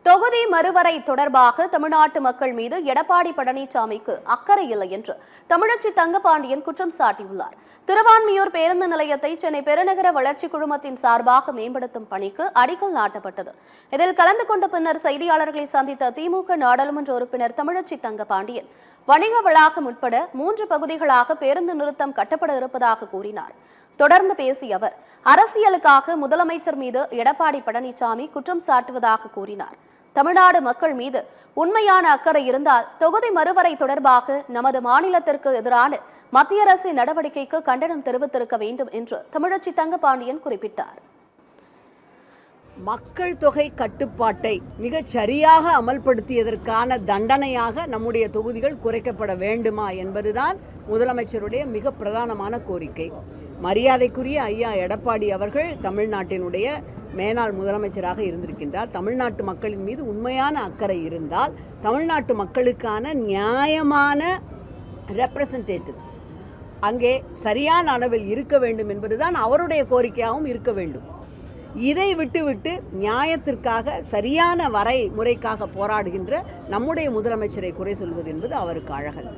தொகுதி மறுவரை தொடர்பாக தமிழ்நாட்டு மக்கள் மீது எடப்பாடி பழனிசாமிக்கு அக்கறை இல்லை என்று தமிழச்சி தங்கபாண்டியன் குற்றம் சாட்டியுள்ளார். திருவான்மியூர் பேருந்து நிலையத்தை சென்னை பெருநகர வளர்ச்சி குழுமத்தின் சார்பாக மேம்படுத்தும் பணிக்கு அடிக்கல் நாட்டப்பட்டது. இதில் கலந்து கொண்ட பின்னர் செய்தியாளர்களை சந்தித்த திமுக நாடாளுமன்ற உறுப்பினர் தமிழச்சி தங்கபாண்டியன் வணிக வளாகம் உட்பட 3 பகுதிகளாக பேருந்து நிறுத்தம் கட்டப்பட இருப்பதாக கூறினார். தொடர்ந்து பேசிய அவர், அரசியலுக்காக முதலமைச்சர் மீது எடப்பாடி பழனிசாமி குற்றம் சாட்டுவதாக கூறினார். தமிழ்நாடு மக்கள் மீது உண்மையான அக்கறை இருந்தால் தொகுதி மறுவரை தொடர்பாக நமது மாநிலத்திற்கு எதிரான மத்திய அரசின் நடவடிக்கைக்கு கண்டனம் தெரிவித்திருக்க வேண்டும் என்று தமிழச்சி தங்கபாண்டியன் குறிப்பிட்டார். மக்கள் தொகை கட்டுப்பாட்டை மிகச் சரியாக அமல்படுத்தியதற்கான தண்டனையாக நம்முடைய தொகுதிகள் குறைக்கப்பட வேண்டுமா என்பதுதான் முதலமைச்சருடைய மிக பிரதானமான கோரிக்கை. மரியாதைக்குரிய ஐயா எடப்பாடி அவர்கள் தமிழ்நாட்டினுடைய மேனாள் முதலமைச்சராக இருந்திருக்கின்றார். தமிழ்நாட்டு மக்களின் மீது உண்மையான அக்கறை இருந்தால் தமிழ்நாட்டு மக்களுக்கான நியாயமான ரெப்ரசன்டேட்டிவ்ஸ் அங்கே சரியான அளவில் இருக்க வேண்டும் என்பதுதான் அவருடைய கோரிக்கையாகவும் இருக்க வேண்டும். இதை விட்டுவிட்டு நியாயத்திற்காக சரியான முறைக்காக போராடுகின்ற நம்முடைய முதலமைச்சரை குறை சொல்வது என்பது அவருக்கு அழகல்ல.